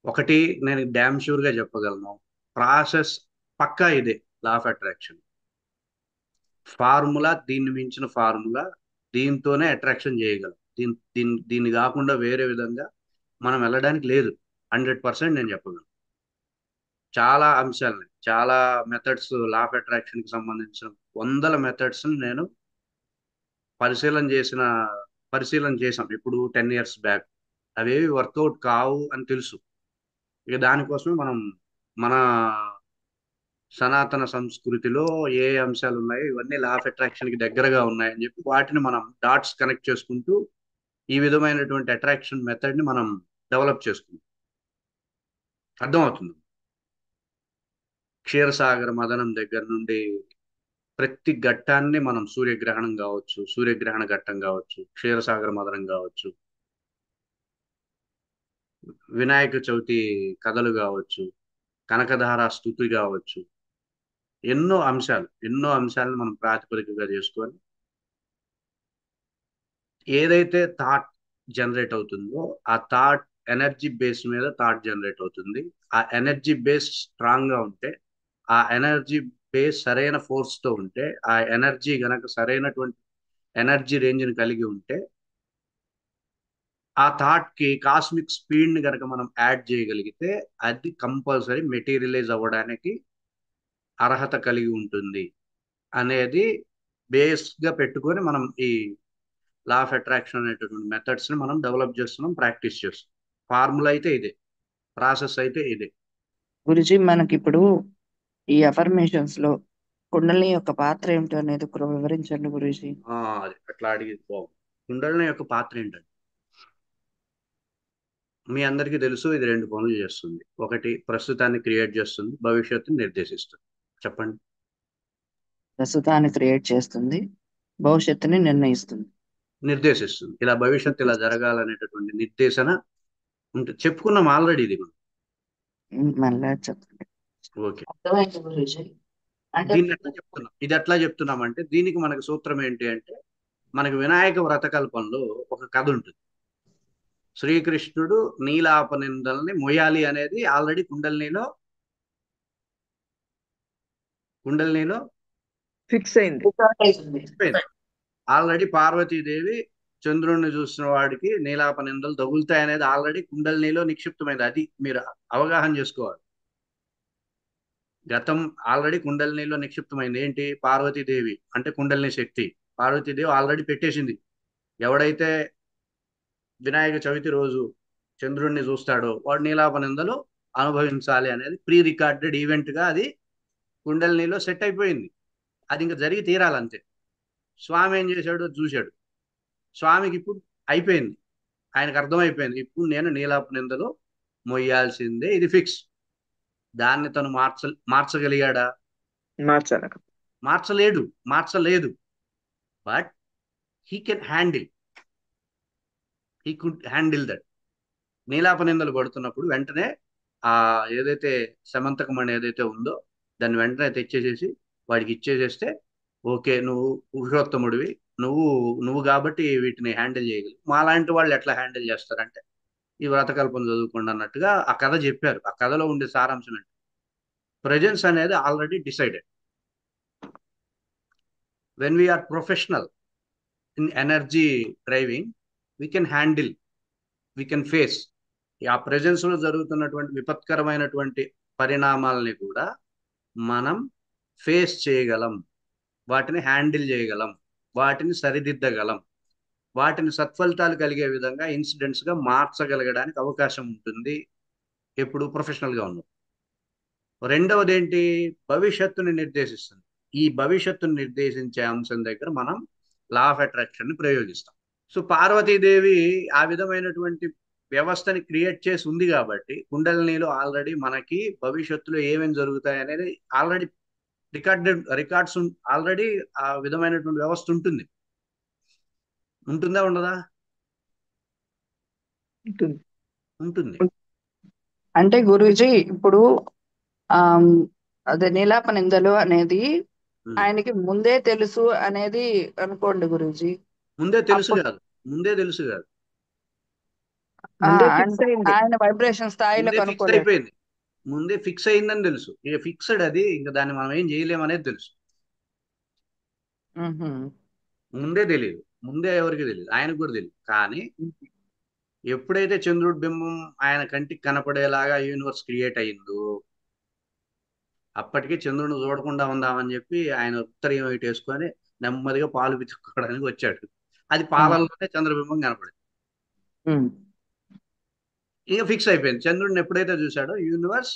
ఒకటి నేను డ్యామ్ షూర్గా చెప్పగలను. ప్రాసెస్ పక్కా ఇదే. లా ఆఫ్ అట్రాక్షన్ ఫార్ములా, దీన్ని మించిన ఫార్ములా దీంతోనే అట్రాక్షన్ చేయగలం. దీన్ని కాకుండా వేరే విధంగా మనం వెళ్ళడానికి లేదు. 100% నేను చెప్పగలను. చాలా అంశాలని, చాలా మెథడ్స్, లా ఆఫ్ అట్రాక్షన్ కి సంబంధించిన వందల మెథడ్స్ నేను పరిశీలన చేసిన పరిశీలన చేసాం ఇప్పుడు 10 years బ్యాక్. అవేవి వర్కౌట్ కావు అని తెలుసు. ఇక దానికోసమే మనం మన సనాతన సంస్కృతిలో ఏ అంశాలు ఉన్నాయి, ఇవన్నీ లా ఆఫ్ అట్రాక్షన్ కి దగ్గరగా ఉన్నాయని చెప్పి వాటిని మనం డాట్స్ కనెక్ట్ చేసుకుంటూ ఈ విధమైనటువంటి అట్రాక్షన్ మెథడ్ ని మనం డెవలప్ చేసుకుంటాం. అర్థమవుతుంది. క్షీరసాగర మదనం దగ్గర నుండి ప్రతి ఘట్టాన్ని మనం సూర్యగ్రహణం కావచ్చు, సూర్యగ్రహణ ఘట్టం కావచ్చు, క్షీరసాగర మదనం కావచ్చు, వినాయక చవితి కథలు కావచ్చు, కనకధార స్థుతి కావచ్చు, ఎన్నో అంశాలను మనం ప్రాతిపదికగా చేసుకొని ఏదైతే థాట్ జనరేట్ అవుతుందో ఆ థాట్ ఎనర్జీ బేస్ మీద థాట్ జనరేట్ అవుతుంది. ఆ ఎనర్జీ బేస్ స్ట్రాంగ్ గా ఉంటే, ఆ ఎనర్జీ బేస్ సరైన ఫోర్స్ తో ఉంటే, ఆ ఎనర్జీ గనక సరైనటువంటి ఎనర్జీ రేంజ్ ని కలిగి ఉంటే, ఆ థాట్ కి కాస్మిక్ స్పీడ్ ని గనక మనం యాడ్ చేయగలిగితే అది కంపల్సరీ మెటీరియలైజ్ అవ్వడానికి అర్హత కలిగి ఉంటుంది అనేది బేస్ గా పెట్టుకొని మనం ఈ లా ఆఫ్ అట్రాక్షన్ అనేటటువంటి మెథడ్స్ ని మనం డెవలప్ చేస్తున్నాం, ప్రాక్టీస్ చేస్తున్నాం. ఫార్ములా అయితే ఇదే, ప్రాసెస్ అయితే ఇదే. గురుజీ మనకిప్పుడు ఈ అఫర్మేషన్స్ లో కుండలిని యొక్క పాత్ర ఏమిటో అనేది కూడా వివరించండి గురూజీ. అది అట్లా అడిగి బాగుంది. కుండలిని యొక్క పాత్ర ఏంటంటే, మీ అందరికీ తెలుసు ఇది రెండు పనులు చేస్తుంది. ఒకటి ప్రస్తుతాన్ని క్రియేట్ చేస్తుంది, భవిష్యత్తుని నిర్దేశిస్తుంది. చెప్పండి. ప్రస్తుతాన్ని క్రియేట్ చేస్తుంది, భవిష్యత్తుని నిర్ణయిస్తుంది. నిర్దేశిస్తుంది. ఇలా భవిష్యత్తు ఇలా జరగాలనేటటువంటి నిర్దేశన ఉంటుంది. చెప్పుకున్నాం ఆల్రెడీ ఇది మనం. మళ్ళా చెప్పండి. ఓకే. అర్థమైంది గురూజీ. అంటే దీన్ని ఎట్లా చెప్తున్నాం, ఇది ఎట్లా చెప్తున్నాం అంటే దీనికి మనకు సూత్రం ఏంటి అంటే, మనకి వినాయక వ్రతకల్పంలో ఒక కథ ఉంటుంది. శ్రీకృష్ణుడు నీలాపనిందల్ని మొయ్యాలి అనేది ఆల్రెడీ కుండలినిలో ఫిక్స్ అయింది. ఆల్రెడీ పార్వతీదేవి చంద్రుణ్ణి చూసిన వాడికి నీలాపనిందలు తగులుతాయి అనేది ఆల్రెడీ కుండలినిలో నిక్షిప్తమైంది. అది మీరు అవగాహన చేసుకోవాలి. గతం ఆల్రెడీ కుండలినిలో నిక్షిప్తమైంది. ఏంటి? పార్వతీదేవి అంటే కుండలిని శక్తి. పార్వతీదేవి ఆల్రెడీ పెట్టేసింది. ఎవడైతే వినాయక చవితి రోజు చంద్రుణ్ణి చూస్తాడో వాడు నీలాపనిందలు అనుభవించాలి అనేది ప్రీ రికార్డెడ్ ఈవెంట్ గా అది కుండలినిలో సెట్ అయిపోయింది. అది ఇంకా జరిగి తీరాలంతే. స్వామి ఏం చేశాడు? చూశాడు. స్వామికి ఇప్పుడు అయిపోయింది. ఆయనకు అర్థమైపోయింది, ఇప్పుడు నేను నీలాపనిందలు మొయ్యాల్సిందే, ఇది ఫిక్స్. దాన్ని తను మార్చగలిగాడా? మార్చాలి. మార్చలేడు, మార్చలేదు. But he can handle, he could handle that. నీలాపనిందలు పడుతున్నప్పుడు వెంటనే ఆ ఏదైతే సమంతకమణి ఏదైతే ఉందో దాన్ని వెంటనే తెచ్చేసేసి వాడికి ఇచ్చేసేస్తే, ఓకే నువ్వు పురుషోత్తముడివి, నువ్వు నువ్వు కాబట్టి వీటిని హ్యాండిల్ చేయగలవు. మాలాంటి వాళ్ళు ఎట్లా హ్యాండిల్ చేస్తారంటే ఈ వ్రతకల్పన చదువుకోండి అన్నట్టుగా ఆ కథ చెప్పారు. ఆ కథలో ఉండే సారాంశం ఏంటి? ప్రజెన్స్ అనేది already decided. When we are professional in energy driving, we can handle, we can face ఆ ప్రెజెన్స్ లో జరుగుతున్నటువంటి విపత్కరమైనటువంటి పరిణామాలని కూడా మనం ఫేస్ చేయగలం, వాటిని హ్యాండిల్ చేయగలం, వాటిని సరిదిద్దగలం, వాటిని సత్ఫలితాలు కలిగే విధంగా ఇన్సిడెంట్స్ గా మార్చగలగడానికి అవకాశం ఉంటుంది ఎప్పుడు ప్రొఫెషనల్ గా ఉన్నాం. రెండవది ఏంటి? భవిష్యత్తుని నిర్దేశిస్తుంది. ఈ భవిష్యత్తుని నిర్దేశించే అంశం దగ్గర మనం లా ఆఫ్ అట్రాక్షన్ ని ప్రయోగిస్తాం. సో పార్వతీదేవి ఆ విధమైనటువంటి వ్యవస్థని క్రియేట్ చేసి ఉంది కాబట్టి కుండలినిలో ఆల్రెడీ మనకి భవిష్యత్తులో ఏమేమి జరుగుతాయి అనేది ఆల్రెడీ రికార్డ్స్ ఆల్రెడీ ఆ విధమైనటువంటి వ్యవస్థ ఉంటుంది. ఉంటుందా ఉండదా? ఉంటుంది. ఉంటుంది. అంటే గురూజీ ఇప్పుడు ఆమ్, అదే నీలాప నిందలు అనేది ఆయనకి ముందే తెలుసు అనేది అనుకోండి గురూజీ. ముందే తెలుసు అప్పుడు కాదు, ముందే తెలుసు కాదు. ముందే ఆయన ఫిక్స్ అయింది. ఆయన వైబ్రేషన్ స్థాయిలో ముందే ఫిక్స్ కనుక్కోలేదు. అయిపోయింది, ముందే ఫిక్స్ అయిందని తెలుసు. ఇక ఫిక్స్డ్ అది, ఇంకా దాన్ని మనం ఏం చేయలేమనేది తెలుసు. మ్హూ. ముందే తెలియదు, ముందే ఎవరికి తెలియదు, ఆయనకు కూడా తెలియదు. కానీ ఎప్పుడైతే చంద్రుడి బింబం ఆయన కంటికి కనపడేలాగా యూనివర్స్ క్రియేట్ అయ్యిందో, అప్పటికి చంద్రుడిని చూడకుండా ఉందామని చెప్పి ఆయన ఉత్తరీయం ఇటు వేసుకొని నెమ్మదిగా పాలు పితుక్కోవడానికి వచ్చాడు. అది పాలల్లోనే చంద్రబింబం కనపడింది. మ్. ఇక ఫిక్స్ అయిపోయింది. చంద్రుడిని ఎప్పుడైతే చూశాడో యూనివర్స్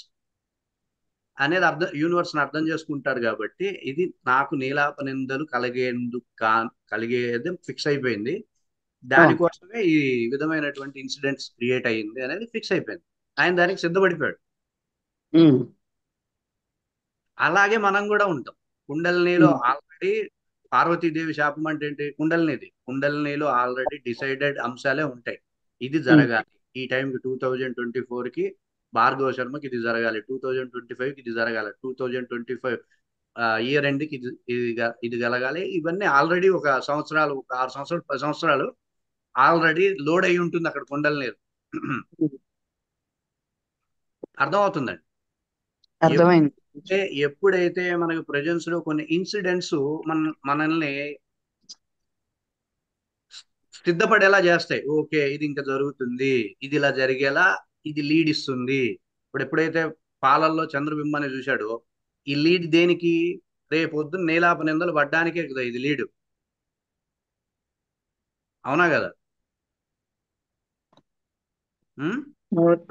అర్థం చేసుకుంటాడు. కాబట్టి ఇది నాకు నీలాప నిందలు కలిగేది ఫిక్స్ అయిపోయింది. దానికోసమే ఈ విధమైనటువంటి ఇన్సిడెంట్స్ క్రియేట్ అయ్యింది అనేది ఫిక్స్ అయిపోయింది. ఆయన దానికి సిద్ధపడిపోయాడు. మ్. అలాగే మనం కూడా ఉంటాం. కుండలినిలో ఆల్రెడీ పార్వతీదేవి శాపం అంటే ఏంటి? కుండలినిలో ఆల్రెడీ డిసైడెడ్ అంశాలే ఉంటాయి. ఇది జరగాలి, ఈ టైంకి 2024కి భార్గవ శర్మకి ఇది జరగాలి, 2025కి ఇది జరగాలి, 2025 ఇయర్ ఎండ్కి ఇది కలగాలి. ఇవన్నీ ఆల్రెడీ ఒక 6 సంవత్సరాలు 10 సంవత్సరాలు ఆల్రెడీ లోడ్ అయి ఉంటుంది అక్కడ కుండలిని. అర్థమవుతుందండి. అర్థమైంది. ఎప్పుడైతే మనకు ప్రజెన్స్ లో కొన్ని ఇన్సిడెంట్స్ మనల్ని సిద్ధపడేలా చేస్తాయి. ఓకే, ఇది ఇంకా జరుగుతుంది, ఇది ఇలా జరిగేలా ఇది లీడ్ ఇస్తుంది. ఎప్పుడైతే పాలల్లో చంద్రబింబాన్ని చూశాడో, ఈ లీడ్ దేనికి? రేపొద్దున నీలాప నిందలు పడ్డానికే కదా ఇది లీడ్. అవునా కదా?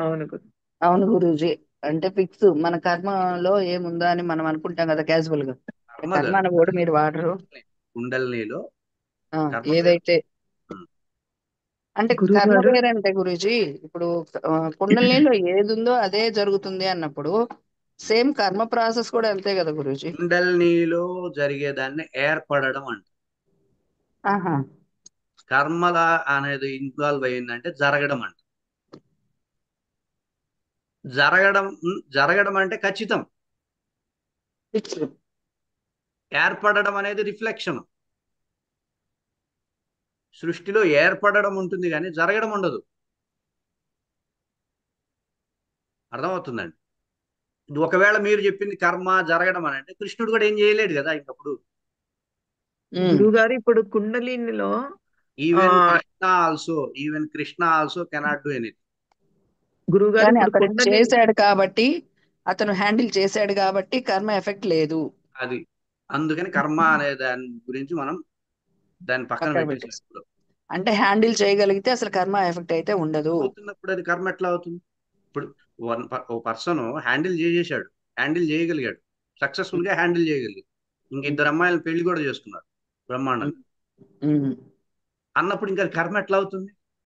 అవును గురు. అవును గురూజీ. అంటే ఫిక్స్ మన కర్మలో ఏముందా అని మనం అనుకుంటాం కదా క్యాజువల్ గా. కర్మ అనే వర్డ్ మీరు వాడరు. కుండలినిలో ఏదైతే అంటే గురువు కర్మ గారు వేరంటే గురూజీ, ఇప్పుడు కుండలినిలో ఏది ఉందో అదే జరుగుతుంది అన్నప్పుడు సేమ్ కర్మ ప్రాసెస్ కూడా అంతే కదా గురూజీ. కుండలినిలో జరిగేదాన్ని ఏర్పడడం అంట. ఆహా. కర్మల అనేది ఇన్వాల్వ్ అయ్యిందంటే జరగడం అంట. జరగడం అంటే ఖచ్చితం. ఫిక్స్. ఏర్పడడం అనేది రిఫ్లెక్షన్. సృష్టిలో ఏర్పడడం ఉంటుంది కానీ జరగడం ఉండదు. అర్థమవుతుందండి. ఇది ఒకవేళ మీరు చెప్పింది కర్మ జరగడం అని అంటే కృష్ణుడు కూడా ఏం చేయలేడు కదా ఇంకప్పుడు. గురువు గారు ఇప్పుడు కుండలినిలో even Krishna also cannot do anything. గురువు గారు కానీ ఇప్పుడు అతను కుండలిని చేశాడు కాబట్టి, అతను హ్యాండిల్ చేశాడు కాబట్టి కర్మ ఎఫెక్ట్ లేదు. అది అందుకని కర్మ అనే దాని గురించి మనం దాన్ని పక్కన పెట్టేసాం. అంటే హ్యాండిల్ చేయగలిగితే అసలు కర్మ ఎఫెక్ట్ అయితే ఉండదు. అవుతున్నప్పుడు అది కర్మ ఎట్లా అవుతుంది? ఇప్పుడు ఓ పర్సన్ హ్యాండిల్ చేయగలిగాడు, సక్సెస్ఫుల్ గా హ్యాండిల్ చేయగలిగాడు. ఇంక 2 అమ్మాయిలను పెళ్లి కూడా చేసుకున్నారు బ్రహ్మాండంగా. అన్నప్పుడు ఇంకా కర్మ ఎట్లా అవుతుంది?